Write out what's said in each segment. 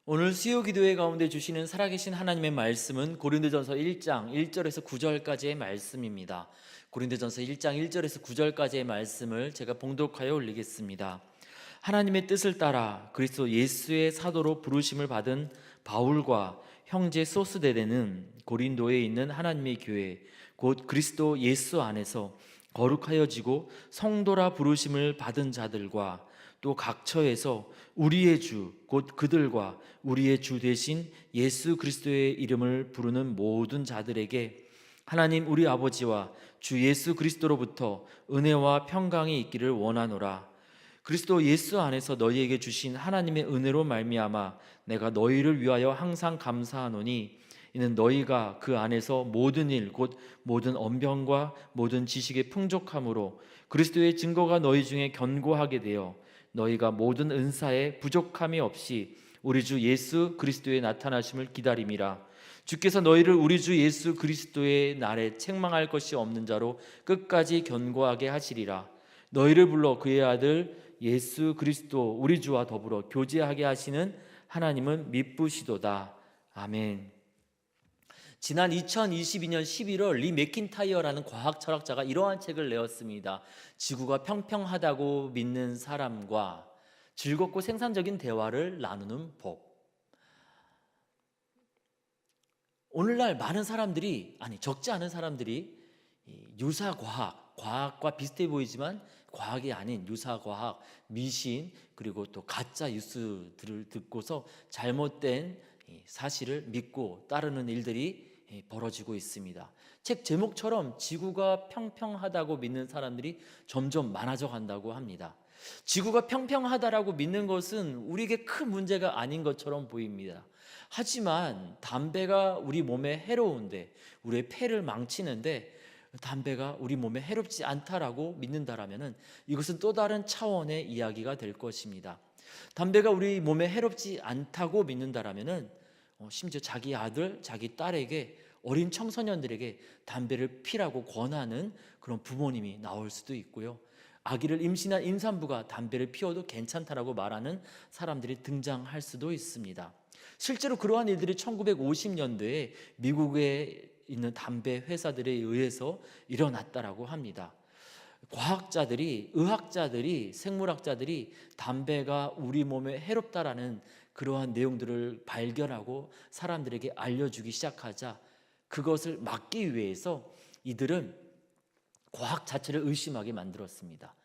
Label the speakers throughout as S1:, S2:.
S1: 오늘 수요 기도회 가운데 주시는 살아계신 하나님의 말씀은 고린도전서 1장 1절에서 9절까지의 말씀입니다. 고린도전서 1장 1절에서 9절까지의 말씀을 제가 봉독하여 올리겠습니다. 하나님의 뜻을 따라 그리스도 예수의 사도로 부르심을 받은 바울과 형제 소스데레는 고린도에 있는 하나님의 교회 곧 그리스도 예수 안에서 거룩하여지고 성도라 부르심을 받은 자들과 또 각처에서 우리의 주 곧 그들과 우리의 주 되신 예수 그리스도의 이름을 부르는 모든 자들에게 하나님 우리 아버지와 주 예수 그리스도로부터 은혜와 평강이 있기를 원하노라. 그리스도 예수 안에서 너희에게 주신 하나님의 은혜로 말미암아 내가 너희를 위하여 항상 감사하노니 이는 너희가 그 안에서 모든 일 곧 모든 언변과 모든 지식의 풍족함으로 그리스도의 증거가 너희 중에 견고하게 되어 너희가 모든 은사에 부족함이 없이 우리 주 예수 그리스도의 나타나심을 기다림이라. 주께서 너희를 우리 주 예수 그리스도의 날에 책망할 것이 없는 자로 끝까지 견고하게 하시리라. 너희를 불러 그의 아들 예수 그리스도 우리 주와 더불어 교제하게 하시는 하나님은 미쁘시도다. 아멘. 지난 2022년 11월 리 맥킨타이어라는 과학 철학자가 이러한 책을 내었습니다. 지구가 평평하다고 믿는 사람과 즐겁고 생산적인 대화를 나누는 법. 오늘날 많은 사람들이, 적지 않은 사람들이 유사과학, 과학과 비슷해 보이지만 과학이 아닌 유사과학, 미신, 그리고 또 가짜 뉴스들을 듣고서 잘못된 사실을 믿고 따르는 일들이 벌어지고 있습니다. 책 제목처럼 지구가 평평하다고 믿는 사람들이 점점 많아져 간다고 합니다. 지구가 평평하다라고 믿는 것은 우리에게 큰 문제가 아닌 것처럼 보입니다. 하지만 담배가 우리 몸에 해로운데, 우리의 폐를 망치는데 담배가 우리 몸에 해롭지 않다라고 믿는다라면 이것은 또 다른 차원의 이야기가 될 것입니다. 담배가 우리 몸에 해롭지 않다고 믿는다라면 심지어 자기 아들, 자기 딸에게, 어린 청소년들에게 담배를 피라고 권하는 그런 부모님이 나올 수도 있고요. 아기를 임신한 임산부가 담배를 피워도 괜찮다라고 말하는 사람들이 등장할 수도 있습니다. 실제로 그러한 일들이 1950년대에 미국에 있는 담배 회사들에 의해서 일어났다라고 합니다. 과학자들이, 의학자들이, 생물학자들이 담배가 우리 몸에 해롭다라는 그러한 내용들을 발견하고 사람들에게 알려주기 시작하자 그것을 막기 위해서 이들은 과학 자체를 의심하게 만들었습니다.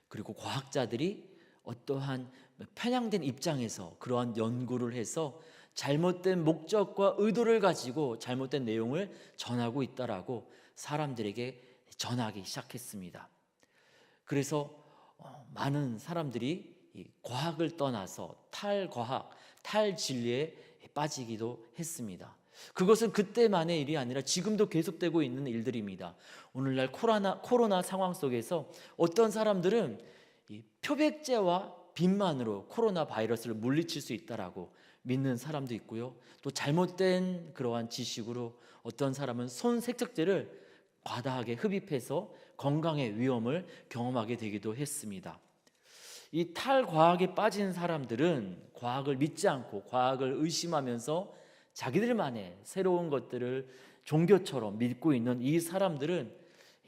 S1: 그리고 과학자들이 어떠한 편향된 입장에서 그러한 연구를 해서 잘못된 목적과 의도를 가지고 잘못된 내용을 전하고 있다라고 사람들에게 전하기 시작했습니다. 그래서 많은 사람들이 과학을 떠나서 탈과학, 탈진리에 빠지기도 했습니다. 그것은 그때만의 일이 아니라 지금도 계속되고 있는 일들입니다. 오늘날 코로나 상황 속에서 어떤 사람들은 이 표백제와 빛만으로 코로나 바이러스를 물리칠 수 있다라고 믿는 사람도 있고요. 또 잘못된 그러한 지식으로 어떤 사람은 손 세척제를 과다하게 흡입해서 건강의 위험을 경험하게 되기도 했습니다. 이 탈과학에 빠진 사람들은 과학을 믿지 않고 과학을 의심하면서 자기들만의 새로운 것들을 종교처럼 믿고 있는 이 사람들은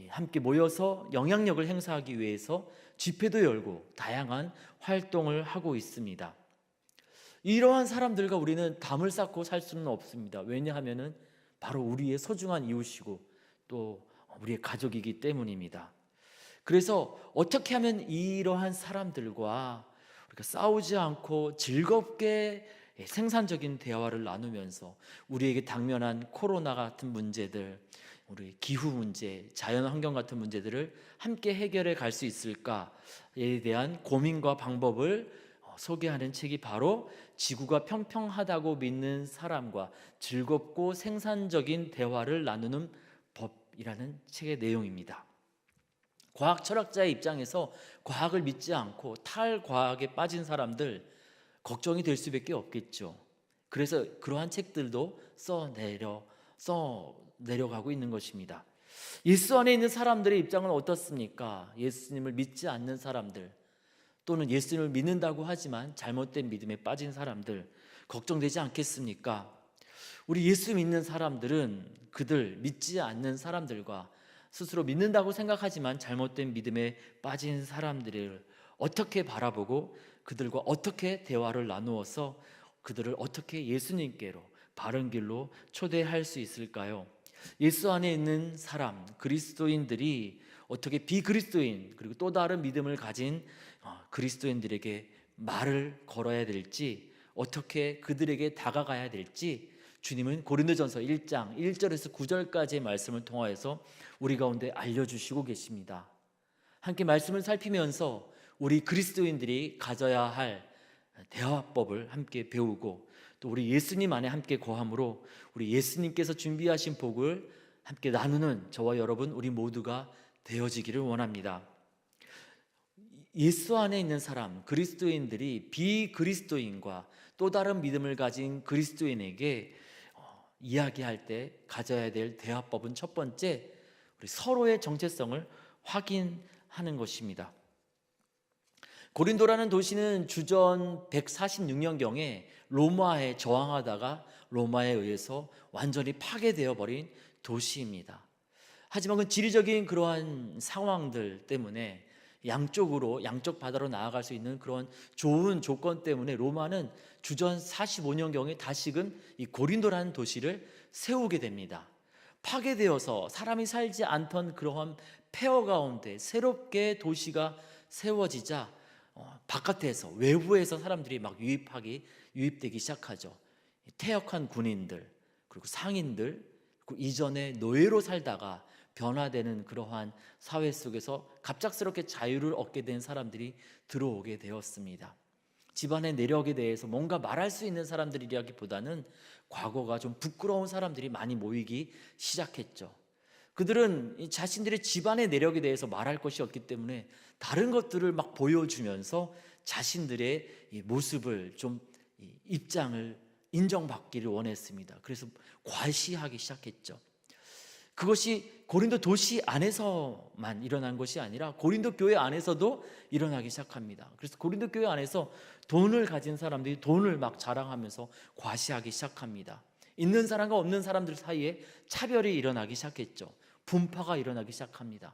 S1: 함께 모여서 영향력을 행사하기 위해서 집회도 열고 다양한 활동을 하고 있습니다. 이러한 사람들과 우리는 담을 쌓고 살 수는 없습니다. 왜냐하면 바로 우리의 소중한 이웃이고 또 우리의 가족이기 때문입니다. 그래서 어떻게 하면 이러한 사람들과 우리가 싸우지 않고 즐겁게 생산적인 대화를 나누면서 우리에게 당면한 코로나 같은 문제들, 우리 기후 문제, 자연환경 같은 문제들을 함께 해결해 갈 수 있을까에 대한 고민과 방법을 소개하는 책이 바로 지구가 평평하다고 믿는 사람과 즐겁고 생산적인 대화를 나누는 법이라는 책의 내용입니다. 과학 철학자의 입장에서 과학을 믿지 않고 탈과학에 빠진 사람들 걱정이 될 수밖에 없겠죠. 그래서 그러한 책들도 내려가고 있는 것입니다. 예수 안에 있는 사람들의 입장은 어떻습니까? 예수님을 믿지 않는 사람들, 또는 예수님을 믿는다고 하지만 잘못된 믿음에 빠진 사람들 걱정되지 않겠습니까? 우리 예수 믿는 사람들은 그들 믿지 않는 사람들과 스스로 믿는다고 생각하지만 잘못된 믿음에 빠진 사람들을 어떻게 바라보고 그들과 어떻게 대화를 나누어서 그들을 어떻게 예수님께로 바른 길로 초대할 수 있을까요? 예수 안에 있는 사람, 그리스도인들이 어떻게 비그리스도인 그리고 또 다른 믿음을 가진 그리스도인들에게 말을 걸어야 될지, 어떻게 그들에게 다가가야 될지 주님은 고린도전서 1장 1절에서 9절까지의 말씀을 통하여서 우리 가운데 알려주시고 계십니다. 함께 말씀을 살피면서 우리 그리스도인들이 가져야 할 대화법을 함께 배우고 또 우리 예수님 안에 함께 거함으로 우리 예수님께서 준비하신 복을 함께 나누는 저와 여러분 우리 모두가 되어지기를 원합니다. 예수 안에 있는 사람, 그리스도인들이 비그리스도인과 또 다른 믿음을 가진 그리스도인에게 이야기할 때 가져야 될 대화법은 첫 번째, 우리 서로의 정체성을 확인하는 것입니다. 고린도라는 도시는 주전 146년경에 로마에 저항하다가 로마에 의해서 완전히 파괴되어 버린 도시입니다. 하지만 그 지리적인 그러한 상황들 때문에 양쪽 바다로 나아갈 수 있는 그런 좋은 조건 때문에 로마는 주전 45년경에 다시금 이 고린도라는 도시를 세우게 됩니다. 파괴되어서 사람이 살지 않던 그러한 폐허 가운데 새롭게 도시가 세워지자 바깥에서 외부에서 사람들이 막 유입되기 시작하죠. 퇴역한 군인들 그리고 상인들 그리고 이전에 노예로 살다가 변화되는 그러한 사회 속에서 갑작스럽게 자유를 얻게 된 사람들이 들어오게 되었습니다. 집안의 내력에 대해서 뭔가 말할 수 있는 사람들이라기보다는 과거가 좀 부끄러운 사람들이 많이 모이기 시작했죠. 그들은 자신들의 집안의 내력에 대해서 말할 것이 없기 때문에 다른 것들을 막 보여주면서 자신들의 이 모습을 좀 입장을 인정받기를 원했습니다. 그래서 과시하기 시작했죠. 그것이 고린도 도시 안에서만 일어난 것이 아니라 고린도 교회 안에서도 일어나기 시작합니다. 그래서 고린도 교회 안에서 돈을 가진 사람들이 돈을 막 자랑하면서 과시하기 시작합니다. 있는 사람과 없는 사람들 사이에 차별이 일어나기 시작했죠. 분파가 일어나기 시작합니다.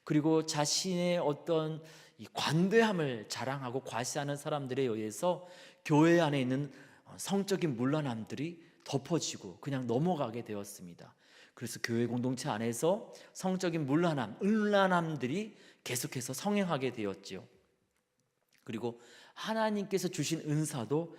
S1: 그리고 자신의 어떤 이 관대함을 자랑하고 과시하는 사람들에 의해서 교회 안에 있는 성적인 문란함들이 덮어지고 그냥 넘어가게 되었습니다. 그래서 교회 공동체 안에서 성적인 문란함, 음란함들이 계속해서 성행하게 되었지요. 그리고 하나님께서 주신 은사도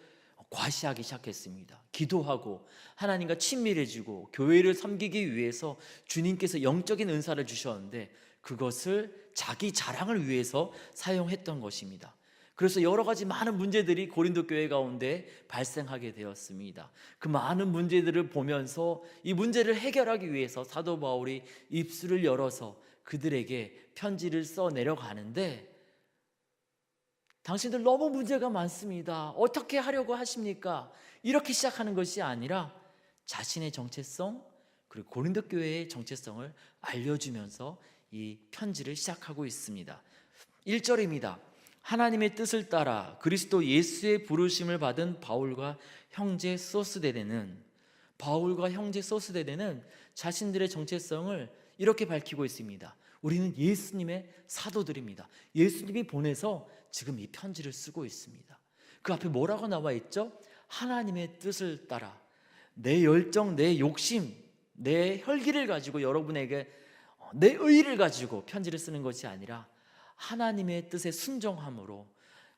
S1: 과시하기 시작했습니다. 기도하고 하나님과 친밀해지고 교회를 섬기기 위해서 주님께서 영적인 은사를 주셨는데 그것을 자기 자랑을 위해서 사용했던 것입니다. 그래서 여러 가지 많은 문제들이 고린도 교회 가운데 발생하게 되었습니다. 그 많은 문제들을 보면서 이 문제를 해결하기 위해서 사도 바울이 입술을 열어서 그들에게 편지를 써 내려가는데 당신들 너무 문제가 많습니다. 어떻게 하려고 하십니까? 이렇게 시작하는 것이 아니라 자신의 정체성 그리고 고린도 교회의 정체성을 알려주면서 이 편지를 시작하고 있습니다. 1절입니다. 하나님의 뜻을 따라 그리스도 예수의 부르심을 받은 바울과 형제 소스데네는 자신들의 정체성을 이렇게 밝히고 있습니다. 우리는 예수님의 사도들입니다. 예수님이 보내서 지금 이 편지를 쓰고 있습니다. 그 앞에 뭐라고 나와 있죠? 하나님의 뜻을 따라 내 열정, 내 욕심, 내 혈기를 가지고 여러분에게 내 의의를 가지고 편지를 쓰는 것이 아니라 하나님의 뜻에 순종함으로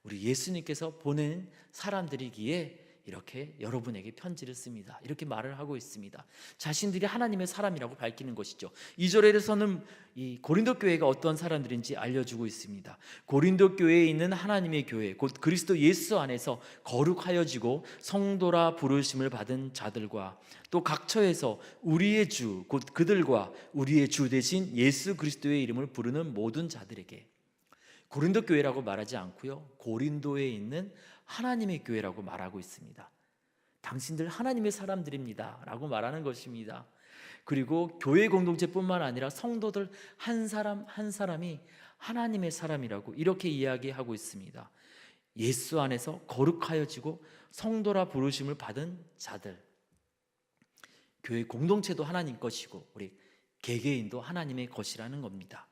S1: 우리 예수님께서 보낸 사람들이기에 이렇게 여러분에게 편지를 씁니다. 이렇게 말을 하고 있습니다. 자신들이 하나님의 사람이라고 밝히는 것이죠. 2절에서는 이 고린도 교회가 어떤 사람들인지 알려주고 있습니다. 고린도 교회에 있는 하나님의 교회, 곧 그리스도 예수 안에서 거룩하여지고 성도라 부르심을 받은 자들과 또 각처에서 우리의 주, 곧 그들과 우리의 주 대신 예수 그리스도의 이름을 부르는 모든 자들에게, 고린도 교회라고 말하지 않고요, 고린도에 있는 하나님의 교회라고 말하고 있습니다. 당신들 하나님의 사람들입니다 라고 말하는 것입니다. 그리고 교회 공동체뿐만 아니라 성도들 한 사람 한 사람이 하나님의 사람이라고 이렇게 이야기하고 있습니다. 예수 안에서 거룩하여지고 성도라 부르심을 받은 자들. 교회 공동체도 하나님 것이고 우리 개개인도 하나님의 것이라는 겁니다.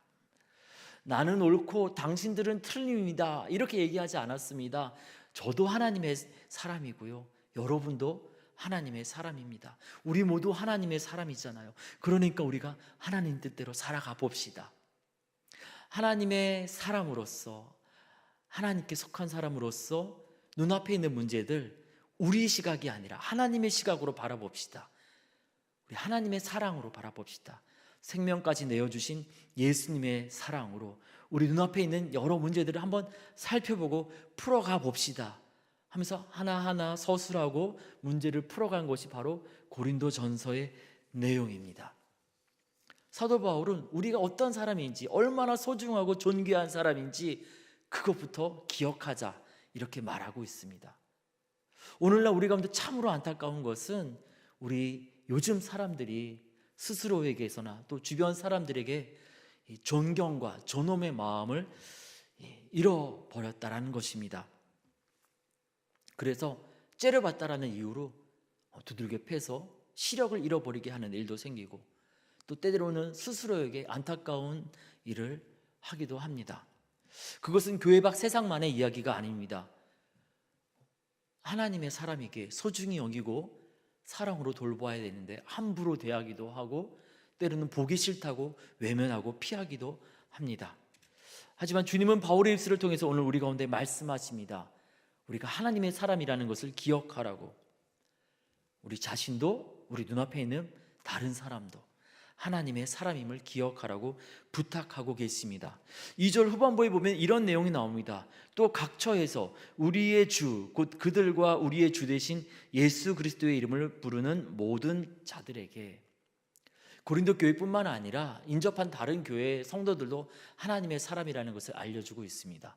S1: 나는 옳고 당신들은 틀림이다 이렇게 얘기하지 않았습니다. 저도 하나님의 사람이고요, 여러분도 하나님의 사람입니다. 우리 모두 하나님의 사람이잖아요. 그러니까 우리가 하나님 뜻대로 살아가 봅시다. 하나님의 사람으로서, 하나님께 속한 사람으로서 눈앞에 있는 문제들 우리 시각이 아니라 하나님의 시각으로 바라봅시다. 우리 하나님의 사랑으로 바라봅시다. 생명까지 내어주신 예수님의 사랑으로 우리 눈앞에 있는 여러 문제들을 한번 살펴보고 풀어가 봅시다 하면서 하나하나 서술하고 문제를 풀어간 것이 바로 고린도전서의 내용입니다. 사도 바울은 우리가 어떤 사람인지, 얼마나 소중하고 존귀한 사람인지 그것부터 기억하자 이렇게 말하고 있습니다. 오늘날 우리 가운데 참으로 안타까운 것은 우리 요즘 사람들이 스스로에게서나 또 주변 사람들에게 존경과 존엄의 마음을 잃어버렸다라는 것입니다. 그래서 째려봤다라는 이유로 두들겨 패서 시력을 잃어버리게 하는 일도 생기고, 또 때로는 스스로에게 안타까운 일을 하기도 합니다. 그것은 교회 밖 세상만의 이야기가 아닙니다. 하나님의 사람에게 소중히 여기고 사랑으로 돌봐야 되는데 함부로 대하기도 하고, 때로는 보기 싫다고 외면하고 피하기도 합니다. 하지만 주님은 바울의 입술을 통해서 오늘 우리 가운데 말씀하십니다. 우리가 하나님의 사람이라는 것을 기억하라고. 우리 자신도 우리 눈앞에 있는 다른 사람도 하나님의 사람임을 기억하라고 부탁하고 계십니다. 2절 후반부에 보면 이런 내용이 나옵니다. 또 각처에서 우리의 주, 곧 그들과 우리의 주 대신 예수 그리스도의 이름을 부르는 모든 자들에게. 고린도 교회뿐만 아니라 인접한 다른 교회 성도들도 하나님의 사람이라는 것을 알려주고 있습니다.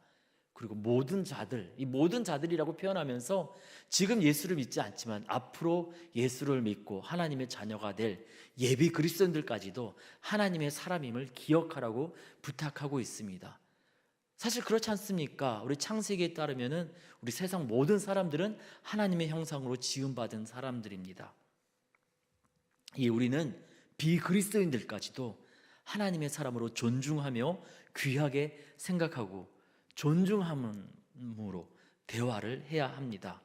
S1: 그리고 모든 자들, 이 모든 자들이라고 표현하면서 지금 예수를 믿지 않지만 앞으로 예수를 믿고 하나님의 자녀가 될 예비 그리스도인들까지도 하나님의 사람임을 기억하라고 부탁하고 있습니다. 사실 그렇지 않습니까? 우리 창세기에 따르면은 우리 세상 모든 사람들은 하나님의 형상으로 지음받은 사람들입니다. 우리는 비그리스도인들까지도 하나님의 사람으로 존중하며 귀하게 생각하고 존중함으로 대화를 해야 합니다.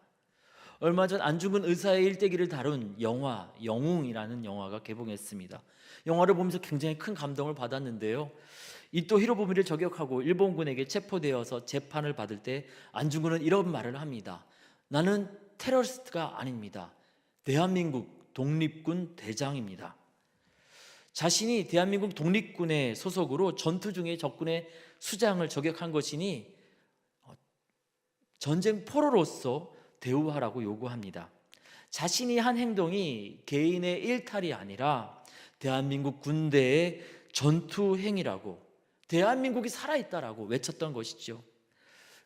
S1: 얼마 전 안중근 의사의 일대기를 다룬 영화 영웅이라는 영화가 개봉했습니다. 영화를 보면서 굉장히 큰 감동을 받았는데요, 이토 히로부미를 저격하고 일본군에게 체포되어서 재판을 받을 때 안중근은 이런 말을 합니다. 나는 테러리스트가 아닙니다. 대한민국 독립군 대장입니다. 자신이 대한민국 독립군의 소속으로 전투 중에 적군의 수장을 저격한 것이니 전쟁 포로로서 대우하라고 요구합니다. 자신이 한 행동이 개인의 일탈이 아니라 대한민국 군대의 전투 행위라고, 대한민국이 살아있다라고 외쳤던 것이죠.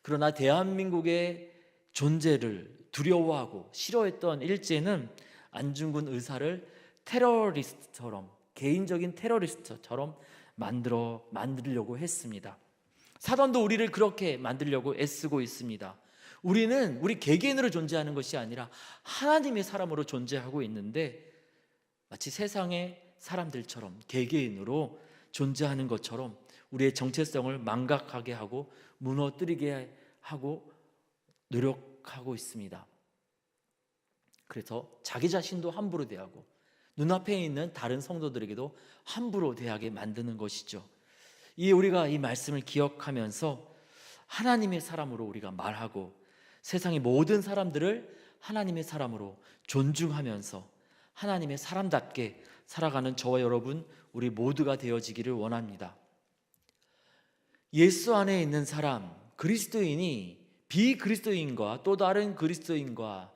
S1: 그러나 대한민국의 존재를 두려워하고 싫어했던 일제는 안중근 의사를 테러리스트처럼, 개인적인 테러리스트처럼 만들려고 했습니다. 사단도 우리를 그렇게 만들려고 애쓰고 있습니다. 우리는 우리 개개인으로 존재하는 것이 아니라 하나님의 사람으로 존재하고 있는데, 마치 세상의 사람들처럼 개개인으로 존재하는 것처럼 우리의 정체성을 망각하게 하고 무너뜨리게 하고 노력하고 있습니다. 그래서 자기 자신도 함부로 대하고 눈앞에 있는 다른 성도들에게도 함부로 대하게 만드는 것이죠. 우리가 이 말씀을 기억하면서 하나님의 사람으로 우리가 말하고 세상의 모든 사람들을 하나님의 사람으로 존중하면서 하나님의 사람답게 살아가는 저와 여러분, 우리 모두가 되어지기를 원합니다. 예수 안에 있는 사람, 그리스도인이 비그리스도인과 또 다른 그리스도인과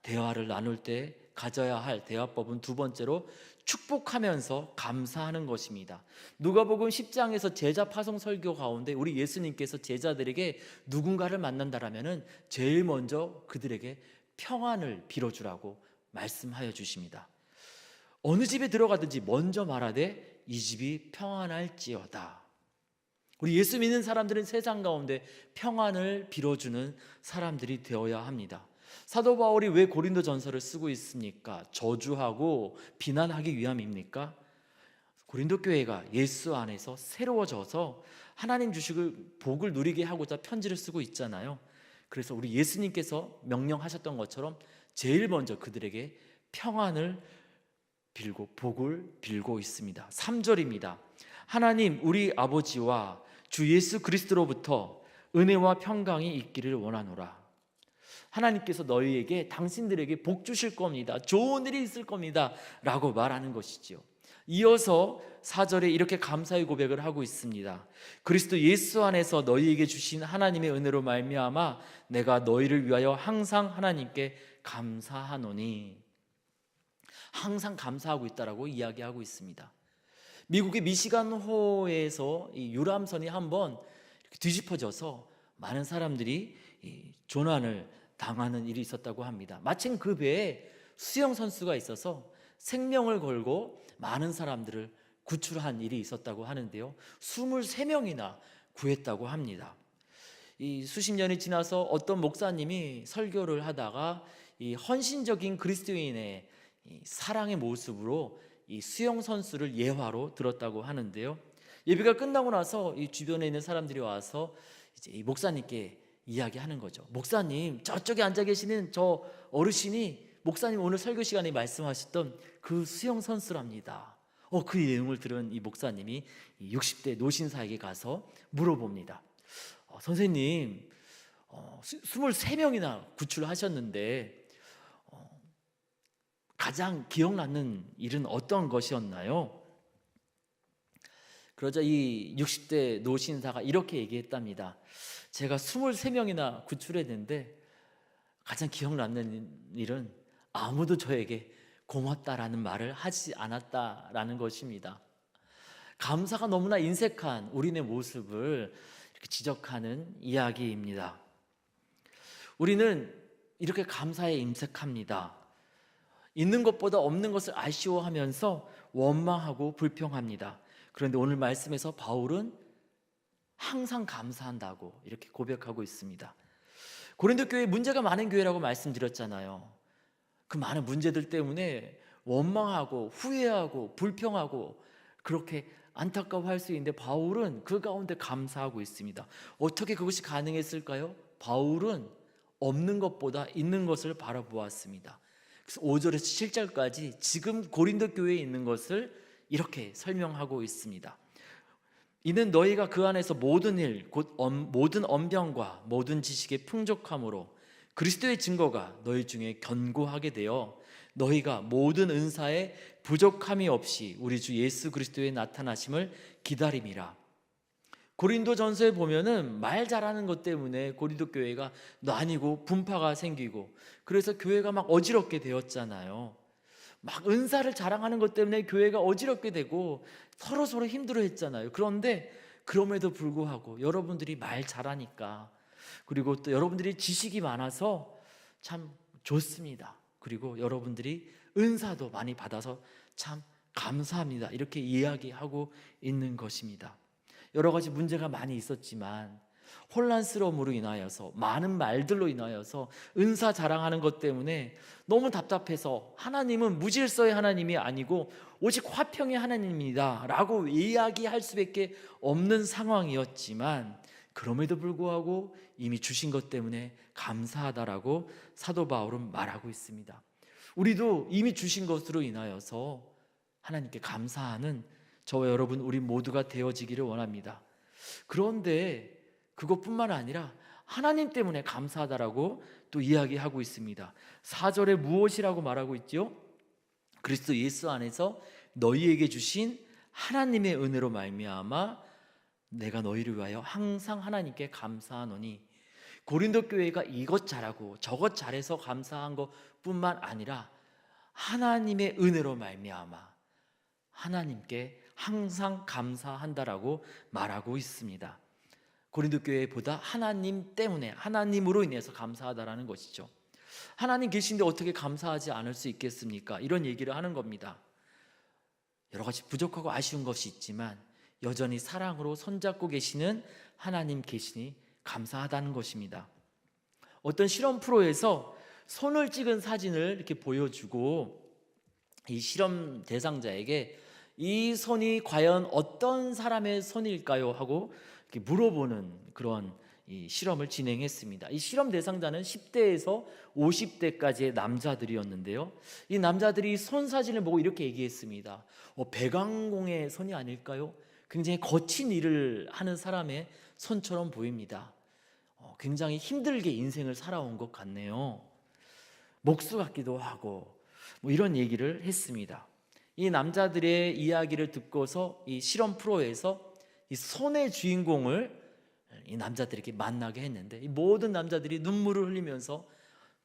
S1: 대화를 나눌 때 가져야 할 대화법은 두 번째로 축복하면서 감사하는 것입니다. 누가복음 10장에서 제자 파송 설교 가운데 우리 예수님께서 제자들에게 누군가를 만난다라면은 제일 먼저 그들에게 평안을 빌어주라고 말씀하여 주십니다. 어느 집에 들어가든지 먼저 말하되 이 집이 평안할지어다. 우리 예수 믿는 사람들은 세상 가운데 평안을 빌어주는 사람들이 되어야 합니다. 사도 바울이 왜 고린도 전서를 쓰고 있습니까? 저주하고 비난하기 위함입니까? 고린도 교회가 예수 안에서 새로워져서 하나님 주시고 복을 누리게 하고자 편지를 쓰고 있잖아요. 그래서 우리 예수님께서 명령하셨던 것처럼 제일 먼저 그들에게 평안을 빌고 복을 빌고 있습니다. 3절입니다. 하나님 우리 아버지와 주 예수 그리스도로부터 은혜와 평강이 있기를 원하노라. 하나님께서 너희에게 당신들에게 복 주실 겁니다. 좋은 일이 있을 겁니다 라고 말하는 것이지요. 이어서 4절에 이렇게 감사의 고백을 하고 있습니다. 그리스도 예수 안에서 너희에게 주신 하나님의 은혜로 말미암아 내가 너희를 위하여 항상 하나님께 감사하노니. 항상 감사하고 있다라고 이야기하고 있습니다. 미국의 미시간호에서 이 유람선이 한번 뒤집어져서 많은 사람들이 조난을 당하는 일이 있었다고 합니다. 마침 그 배에 수영 선수가 있어서 생명을 걸고 많은 사람들을 구출한 일이 있었다고 하는데요. 23명이나 구했다고 합니다. 이 수십 년이 지나서 어떤 목사님이 설교를 하다가 이 헌신적인 그리스도인의 이 사랑의 모습으로 이 수영 선수를 예화로 들었다고 하는데요. 예배가 끝나고 나서 이 주변에 있는 사람들이 와서 이제 이 목사님께 이야기하는 거죠. 목사님, 저쪽에 앉아 계시는 저 어르신이 목사님 오늘 설교 시간에 말씀하셨던 그 수영 선수랍니다. 그 내용을 들은 이 목사님이 60대 노신사에게 가서 물어봅니다. 선생님, 23명이나 구출하셨는데 가장 기억나는 일은 어떤 것이었나요? 그러자 이 60대 노신사가 이렇게 얘기했답니다. 제가 23명이나 구출했는데 가장 기억나는 일은 아무도 저에게 고맙다라는 말을 하지 않았다라는 것입니다. 감사가 너무나 인색한 우리네 모습을 이렇게 지적하는 이야기입니다. 우리는 이렇게 감사에 임색합니다. 있는 것보다 없는 것을 아쉬워하면서 원망하고 불평합니다. 그런데 오늘 말씀에서 바울은 항상 감사한다고 이렇게 고백하고 있습니다. 고린도 교회 문제가 많은 교회라고 말씀드렸잖아요. 그 많은 문제들 때문에 원망하고 후회하고 불평하고 그렇게 안타까워할 수 있는데 바울은 그 가운데 감사하고 있습니다. 어떻게 그것이 가능했을까요? 바울은 없는 것보다 있는 것을 바라보았습니다. 그래서 5절에서 7절까지 지금 고린도 교회에 있는 것을 이렇게 설명하고 있습니다. 이는 너희가 그 안에서 모든 일, 곧 모든 언변과 모든 지식의 풍족함으로 그리스도의 증거가 너희 중에 견고하게 되어 너희가 모든 은사에 부족함이 없이 우리 주 예수 그리스도의 나타나심을 기다림이라. 고린도 전서에 보면은 말 잘하는 것 때문에 고린도 교회가 나뉘고 분파가 생기고 그래서 교회가 막 어지럽게 되었잖아요. 막 은사를 자랑하는 것 때문에 교회가 어지럽게 되고 서로 힘들어했잖아요. 그런데 그럼에도 불구하고 여러분들이 말 잘하니까 그리고 또 여러분들이 지식이 많아서 참 좋습니다. 그리고 여러분들이 은사도 많이 받아서 참 감사합니다. 이렇게 이야기하고 있는 것입니다. 여러 가지 문제가 많이 있었지만 혼란스러움으로 인하여서 많은 말들로 인하여서 은사 자랑하는 것 때문에 너무 답답해서 하나님은 무질서의 하나님이 아니고 오직 화평의 하나님입니다 라고 이야기할 수밖에 없는 상황이었지만 그럼에도 불구하고 이미 주신 것 때문에 감사하다라고 사도 바울은 말하고 있습니다. 우리도 이미 주신 것으로 인하여서 하나님께 감사하는 저와 여러분 우리 모두가 되어지기를 원합니다. 그런데 그것뿐만 아니라 하나님 때문에 감사하다라고 또 이야기하고 있습니다. 4절에 무엇이라고 말하고 있죠? 그리스도 예수 안에서 너희에게 주신 하나님의 은혜로 말미암아 내가 너희를 위하여 항상 하나님께 감사하노니. 고린도 교회가 이것 잘하고 저것 잘해서 감사한 것뿐만 아니라 하나님의 은혜로 말미암아 하나님께 항상 감사한다라고 말하고 있습니다. 고린도 교회보다 하나님 때문에 하나님으로 인해서 감사하다라는 것이죠. 하나님 계신데 어떻게 감사하지 않을 수 있겠습니까? 이런 얘기를 하는 겁니다. 여러 가지 부족하고 아쉬운 것이 있지만 여전히 사랑으로 손잡고 계시는 하나님 계시니 감사하다는 것입니다. 어떤 실험 프로에서 손을 찍은 사진을 이렇게 보여주고 이 실험 대상자에게 이 손이 과연 어떤 사람의 손일까요? 하고 이렇게 물어보는 그런 이 실험을 진행했습니다. 이 실험 대상자는 10대에서 50대까지의 남자들이었는데요. 이 남자들이 손 사진을 보고 이렇게 얘기했습니다. 백왕공의 손이 아닐까요? 굉장히 거친 일을 하는 사람의 손처럼 보입니다. 굉장히 힘들게 인생을 살아온 것 같네요. 목수 같기도 하고 이런 얘기를 했습니다. 이 남자들의 이야기를 듣고서 이 실험 프로에서 이 손의 주인공을 이 남자들에게 만나게 했는데 이 모든 남자들이 눈물을 흘리면서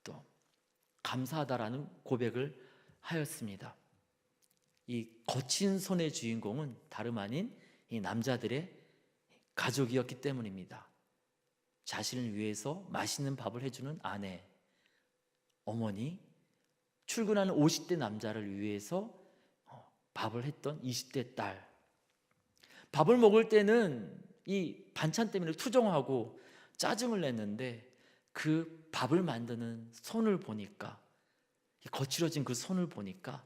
S1: 또 감사하다라는 고백을 하였습니다. 이 거친 손의 주인공은 다름 아닌 이 남자들의 가족이었기 때문입니다. 자신을 위해서 맛있는 밥을 해주는 아내, 어머니, 출근하는 50대 남자를 위해서 밥을 했던 20대 딸. 밥을 먹을 때는 이 반찬 때문에 투정하고 짜증을 냈는데 그 밥을 만드는 손을 보니까, 거칠어진 그 손을 보니까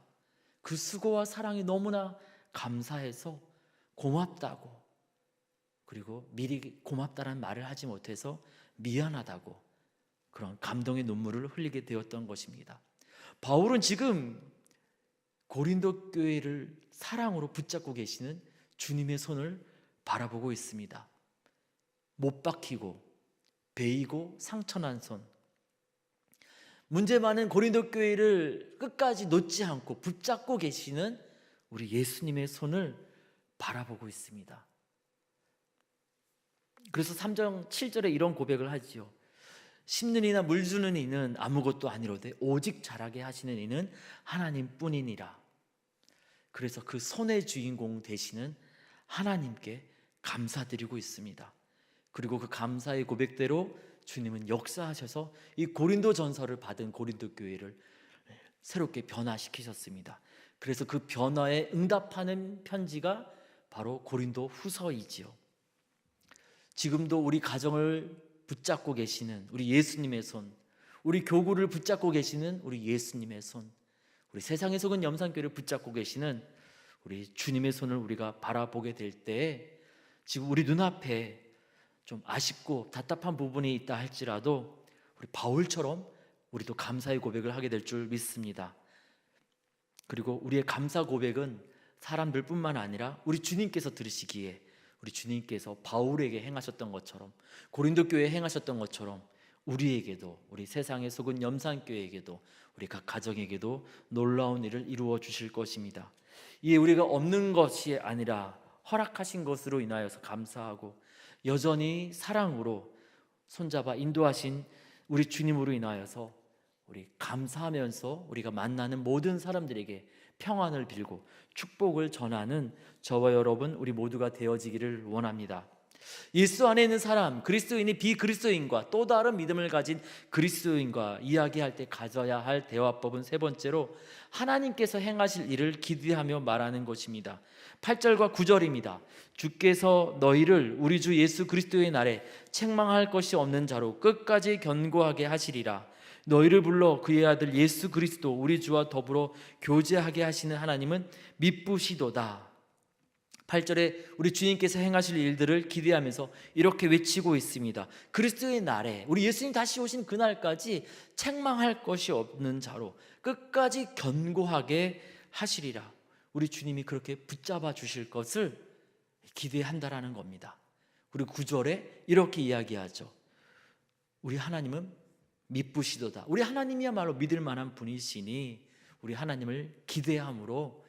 S1: 그 수고와 사랑이 너무나 감사해서 고맙다고, 그리고 미리 고맙다라는 말을 하지 못해서 미안하다고 그런 감동의 눈물을 흘리게 되었던 것입니다. 바울은 지금 고린도 교회를 사랑으로 붙잡고 계시는 주님의 손을 바라보고 있습니다. 못 박히고 베이고 상처난 손, 문제 많은 고린도 교회를 끝까지 놓지 않고 붙잡고 계시는 우리 예수님의 손을 바라보고 있습니다. 그래서 3장 7절에 이런 고백을 하지요. 심는 이나 물 주는 이는 아무것도 아니로되 오직 자라게 하시는 이는 하나님뿐이니라. 그래서 그 손의 주인공 되시는 하나님께 감사드리고 있습니다. 그리고 그 감사의 고백대로 주님은 역사하셔서 이 고린도 전서를 받은 고린도 교회를 새롭게 변화시키셨습니다. 그래서 그 변화에 응답하는 편지가 바로 고린도 후서이지요. 지금도 우리 가정을 붙잡고 계시는 우리 예수님의 손, 우리 교구를 붙잡고 계시는 우리 예수님의 손, 우리 세상에 속은 염산교회를 붙잡고 계시는 우리 주님의 손을 우리가 바라보게 될 때 지금 우리 눈앞에 좀 아쉽고 답답한 부분이 있다 할지라도 우리 바울처럼 우리도 감사의 고백을 하게 될 줄 믿습니다. 그리고 우리의 감사 고백은 사람들뿐만 아니라 우리 주님께서 들으시기에 우리 주님께서 바울에게 행하셨던 것처럼, 고린도 교회에 행하셨던 것처럼 우리에게도, 우리 세상에 속은 염산교회에게도, 우리 각 가정에게도 놀라운 일을 이루어 주실 것입니다. 이에 우리가 없는 것이 아니라 허락하신 것으로 인하여서 감사하고 여전히 사랑으로 손잡아 인도하신 우리 주님으로 인하여서 우리 감사하면서 우리가 만나는 모든 사람들에게 평안을 빌고 축복을 전하는 저와 여러분 우리 모두가 되어지기를 원합니다. 예수 안에 있는 사람, 그리스도인이 비그리스도인과 또 다른 믿음을 가진 그리스도인과 이야기할 때 가져야 할 대화법은 세 번째로 하나님께서 행하실 일을 기대하며 말하는 것입니다. 8절과 9절입니다. 주께서 너희를 우리 주 예수 그리스도의 날에 책망할 것이 없는 자로 끝까지 견고하게 하시리라. 너희를 불러 그의 아들 예수 그리스도 우리 주와 더불어 교제하게 하시는 하나님은 미쁘시도다. 8절에 우리 주님께서 행하실 일들을 기대하면서 이렇게 외치고 있습니다. 그리스도의 날에, 우리 예수님 다시 오신 그날까지 책망할 것이 없는 자로 끝까지 견고하게 하시리라. 우리 주님이 그렇게 붙잡아 주실 것을 기대한다라는 겁니다. 그리고 9절에 이렇게 이야기하죠. 우리 하나님은 미쁘시도다. 우리 하나님이야말로 믿을 만한 분이시니 우리 하나님을 기대함으로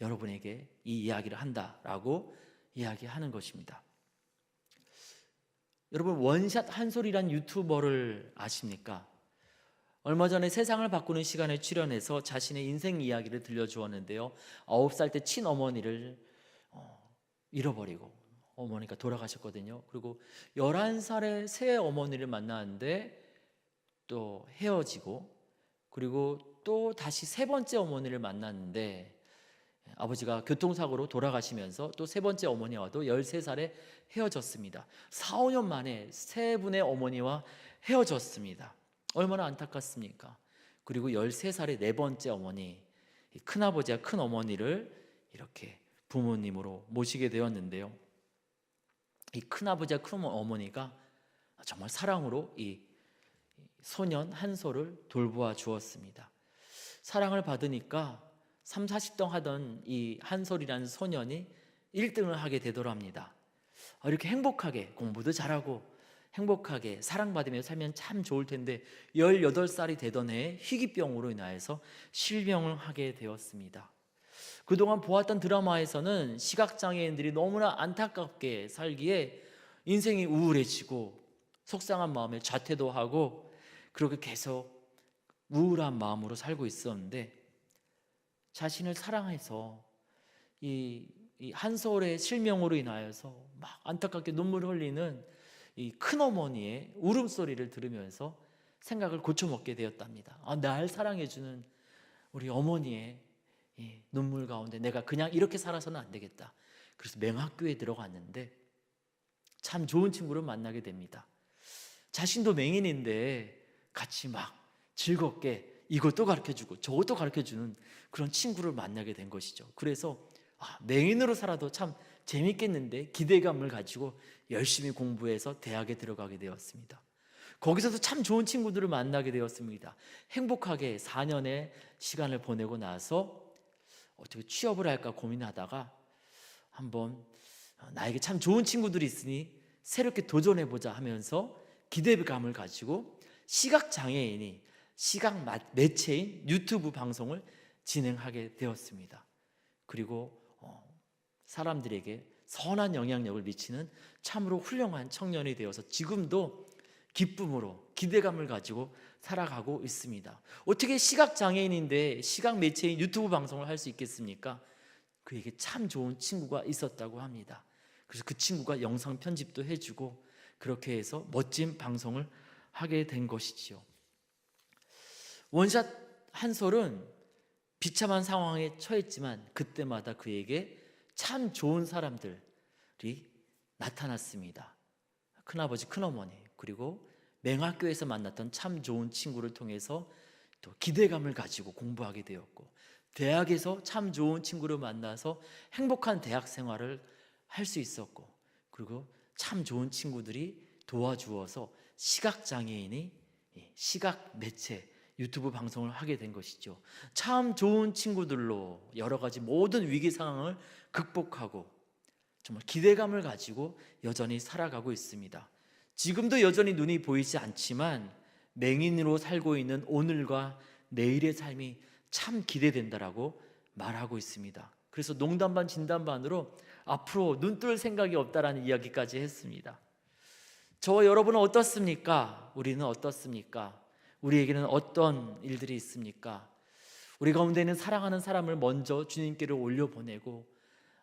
S1: 여러분에게 이 이야기를 한다라고 이야기하는 것입니다. 여러분, 원샷 한솔이란 유튜버를 아십니까? 얼마 전에 세상을 바꾸는 시간에 출연해서 자신의 인생 이야기를 들려주었는데요. 9살 때 친어머니를 잃어버리고 어머니가 돌아가셨거든요. 그리고 11살에 새 어머니를 만났는데 또 헤어지고, 그리고 또 다시 세 번째 어머니를 만났는데 아버지가 교통사고로 돌아가시면서 또 세 번째 어머니와도 13살에 헤어졌습니다. 4, 5년 만에 세 분의 어머니와 헤어졌습니다. 얼마나 안타깝습니까? 그리고 13살에 네 번째 어머니, 큰아버지와 큰어머니를 이렇게 부모님으로 모시게 되었는데요. 이 큰아버지와 큰어머니가 정말 사랑으로 이 소년 한솔을 돌보아 주었습니다. 사랑을 받으니까 3, 40등 하던 이 한솔이라는 소년이 1등을 하게 되더랍니다. 이렇게 행복하게 공부도 잘하고 행복하게 사랑받으며 살면 참 좋을 텐데 18살이 되던 해에 희귀병으로 인하여서 실명을 하게 되었습니다. 그동안 보았던 드라마에서는 시각장애인들이 너무나 안타깝게 살기에 인생이 우울해지고 속상한 마음에 좌퇴도 하고 그렇게 계속 우울한 마음으로 살고 있었는데 자신을 사랑해서 이 한솔의 실명으로 인하여서 막 안타깝게 눈물을 흘리는 이 큰어머니의 울음소리를 들으면서 생각을 고쳐먹게 되었답니다. 날 사랑해주는 우리 어머니의 이 눈물 가운데 내가 그냥 이렇게 살아서는 안 되겠다. 그래서 맹학교에 들어갔는데 참 좋은 친구를 만나게 됩니다. 자신도 맹인인데 같이 막 즐겁게 이것도 가르쳐주고 저것도 가르쳐주는 그런 친구를 만나게 된 것이죠. 그래서 맹인으로 살아도 참 재밌겠는데 기대감을 가지고 열심히 공부해서 대학에 들어가게 되었습니다. 거기서도 참 좋은 친구들을 만나게 되었습니다. 행복하게 4년의 시간을 보내고 나서 어떻게 취업을 할까 고민하다가 한번 나에게 참 좋은 친구들이 있으니 새롭게 도전해보자 하면서 기대감을 가지고 시각장애인이 시각 매체인 유튜브 방송을 진행하게 되었습니다. 그리고 사람들에게 선한 영향력을 미치는 참으로 훌륭한 청년이 되어서 지금도 기쁨으로 기대감을 가지고 살아가고 있습니다. 어떻게 시각장애인인데 시각 매체인 유튜브 방송을 할 수 있겠습니까? 그에게 참 좋은 친구가 있었다고 합니다. 그래서 그 친구가 영상 편집도 해주고 그렇게 해서 멋진 방송을 하게 된 것이지요. 원샷 한솔은 비참한 상황에 처했지만 그때마다 그에게 참 좋은 사람들이 나타났습니다. 큰아버지, 큰어머니, 그리고 맹학교에서 만났던 참 좋은 친구를 통해서 또 기대감을 가지고 공부하게 되었고, 대학에서 참 좋은 친구를 만나서 행복한 대학 생활을 할 수 있었고, 그리고 참 좋은 친구들이 도와주어서 시각장애인이 시각 매체 유튜브 방송을 하게 된 것이죠. 참 좋은 친구들로 여러 가지 모든 위기 상황을 극복하고 정말 기대감을 가지고 여전히 살아가고 있습니다. 지금도 여전히 눈이 보이지 않지만 맹인으로 살고 있는 오늘과 내일의 삶이 참 기대된다라고 말하고 있습니다. 그래서 농담 반 진담 반으로 앞으로 눈 뜰 생각이 없다라는 이야기까지 했습니다. 저와 여러분은 어떻습니까? 우리는 어떻습니까? 우리에게는 어떤 일들이 있습니까? 우리 가운데 있는 사랑하는 사람을 먼저 주님께로 올려보내고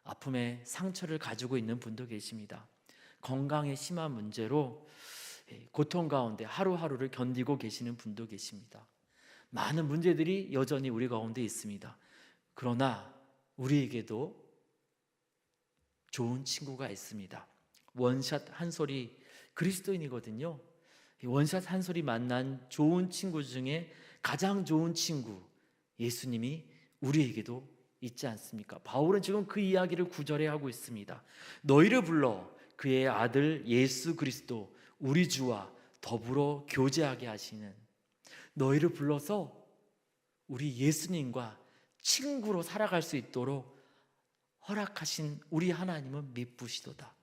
S1: 아픔의 상처를 가지고 있는 분도 계십니다. 건강의 심한 문제로 고통 가운데 하루하루를 견디고 계시는 분도 계십니다. 많은 문제들이 여전히 우리 가운데 있습니다. 그러나 우리에게도 좋은 친구가 있습니다. 원샷 한솔이 그리스도인이거든요. 원샷 한솔이 만난 좋은 친구 중에 가장 좋은 친구 예수님이 우리에게도 있지 않습니까? 바울은 지금 그 이야기를 9절에 하고 있습니다. 너희를 불러 그의 아들 예수 그리스도 우리 주와 더불어 교제하게 하시는, 너희를 불러서 우리 예수님과 친구로 살아갈 수 있도록 허락하신 우리 하나님은 미쁘시도다.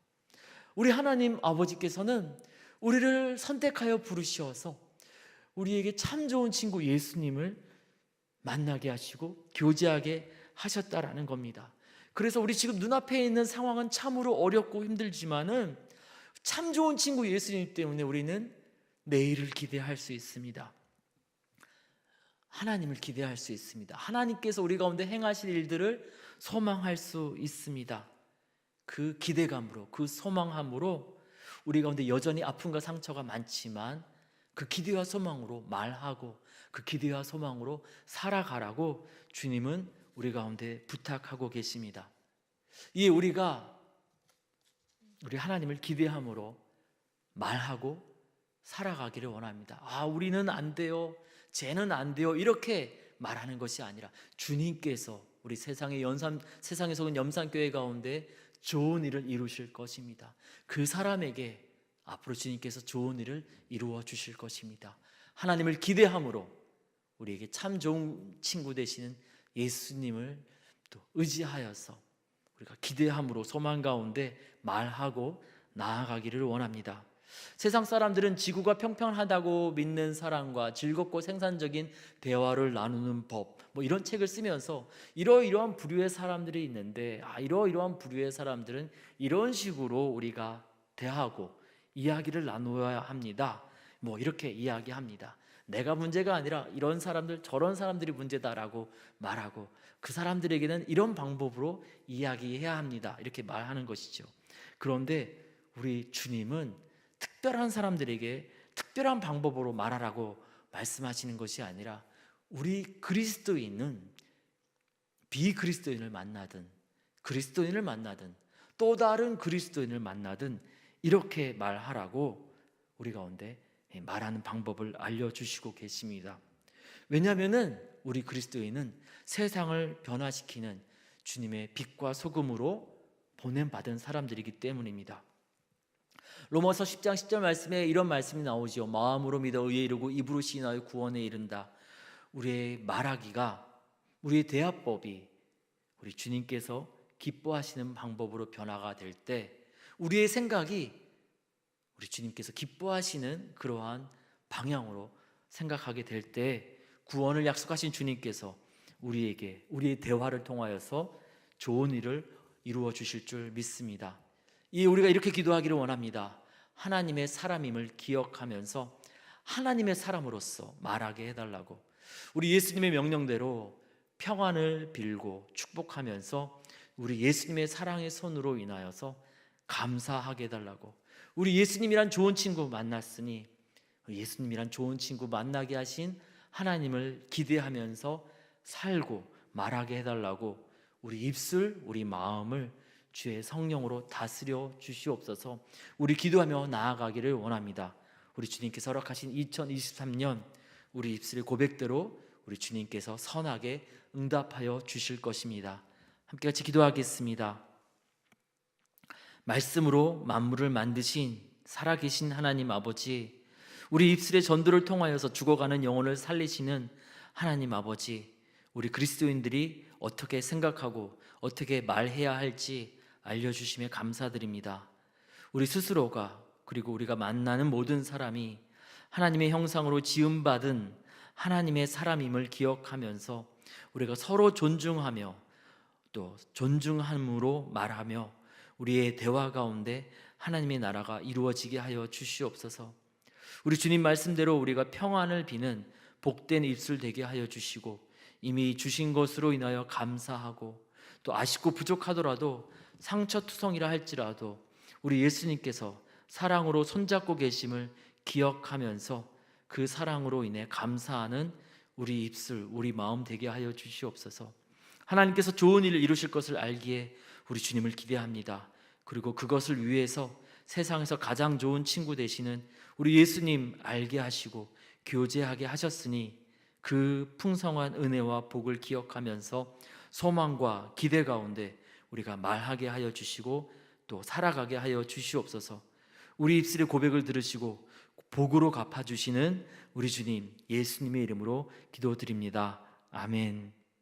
S1: 우리 하나님 아버지께서는 우리를 선택하여 부르셔서 우리에게 참 좋은 친구 예수님을 만나게 하시고 교제하게 하셨다라는 겁니다. 그래서 우리 지금 눈앞에 있는 상황은 참으로 어렵고 힘들지만은 참 좋은 친구 예수님 때문에 우리는 내일을 기대할 수 있습니다. 하나님을 기대할 수 있습니다. 하나님께서 우리 가운데 행하실 일들을 소망할 수 있습니다. 그 기대감으로, 그 소망함으로 우리 가운데 여전히 아픔과 상처가 많지만 그 기대와 소망으로 말하고 그 기대와 소망으로 살아가라고 주님은 우리 가운데 부탁하고 계십니다. 이 우리가 우리 하나님을 기대함으로 말하고 살아가기를 원합니다. 우리는 안 돼요, 쟤는 안 돼요, 이렇게 말하는 것이 아니라 주님께서 우리 세상에서 온 염산교회 가운데 좋은 일을 이루실 것입니다. 그 사람에게 앞으로 주님께서 좋은 일을 이루어 주실 것입니다. 하나님을 기대함으로 우리에게 참 좋은 친구 되시는 예수님을 또 의지하여서 우리가 기대함으로 소망 가운데 말하고 나아가기를 원합니다. 세상 사람들은 지구가 평평하다고 믿는 사람과 즐겁고 생산적인 대화를 나누는 법, 이런 책을 쓰면서 이러이러한 부류의 사람들이 있는데 이러이러한 부류의 사람들은 이런 식으로 우리가 대하고 이야기를 나누어야 합니다. 이렇게 이야기합니다. 내가 문제가 아니라 이런 사람들 저런 사람들이 문제다라고 말하고 그 사람들에게는 이런 방법으로 이야기해야 합니다. 이렇게 말하는 것이죠. 그런데 우리 주님은 특별한 사람들에게 특별한 방법으로 말하라고 말씀하시는 것이 아니라 우리 그리스도인은 비그리스도인을 만나든 그리스도인을 만나든 또 다른 그리스도인을 만나든 이렇게 말하라고 우리 가운데 말하는 방법을 알려주시고 계십니다. 왜냐하면 우리 그리스도인은 세상을 변화시키는 주님의 빛과 소금으로 보냄받은 사람들이기 때문입니다. 로마서 10장 10절 말씀에 이런 말씀이 나오죠. 마음으로 믿어 의에 이르고 입으로 시인하여 구원에 이른다. 우리의 말하기가, 우리의 대화법이 우리 주님께서 기뻐하시는 방법으로 변화가 될 때, 우리의 생각이 우리 주님께서 기뻐하시는 그러한 방향으로 생각하게 될 때 구원을 약속하신 주님께서 우리에게 우리의 대화를 통하여서 좋은 일을 이루어 주실 줄 믿습니다. 우리가 이렇게 기도하기를 원합니다. 하나님의 사람임을 기억하면서 하나님의 사람으로서 말하게 해달라고, 우리 예수님의 명령대로 평안을 빌고 축복하면서 우리 예수님의 사랑의 손으로 인하여서 감사하게 해달라고, 우리 예수님이란 좋은 친구 만났으니 예수님이란 좋은 친구 만나게 하신 하나님을 기대하면서 살고 말하게 해달라고 우리 입술, 우리 마음을 주의 성령으로 다스려 주시옵소서. 우리 기도하며 나아가기를 원합니다. 우리 주님께서 허락하신 2023년 우리 입술의 고백대로 우리 주님께서 선하게 응답하여 주실 것입니다. 함께 같이 기도하겠습니다. 말씀으로 만물을 만드신 살아계신 하나님 아버지, 우리 입술의 전도를 통하여서 죽어가는 영혼을 살리시는 하나님 아버지, 우리 그리스도인들이 어떻게 생각하고 어떻게 말해야 할지 알려주심에 감사드립니다. 우리 스스로가, 그리고 우리가 만나는 모든 사람이 하나님의 형상으로 지음받은 하나님의 사람임을 기억하면서 우리가 서로 존중하며 또 존중함으로 말하며 우리의 대화 가운데 하나님의 나라가 이루어지게 하여 주시옵소서. 우리 주님 말씀대로 우리가 평안을 비는 복된 입술 되게 하여 주시고, 이미 주신 것으로 인하여 감사하고, 또 아쉽고 부족하더라도 상처투성이라 할지라도 우리 예수님께서 사랑으로 손잡고 계심을 기억하면서 그 사랑으로 인해 감사하는 우리 입술, 우리 마음 되게 하여 주시옵소서. 하나님께서 좋은 일을 이루실 것을 알기에 우리 주님을 기대합니다. 그리고 그것을 위해서 세상에서 가장 좋은 친구 되시는 우리 예수님 알게 하시고 교제하게 하셨으니 그 풍성한 은혜와 복을 기억하면서 소망과 기대 가운데 우리가 말하게 하여 주시고 또 살아가게 하여 주시옵소서. 우리 입술의 고백을 들으시고 복으로 갚아주시는 우리 주님 예수님의 이름으로 기도드립니다. 아멘.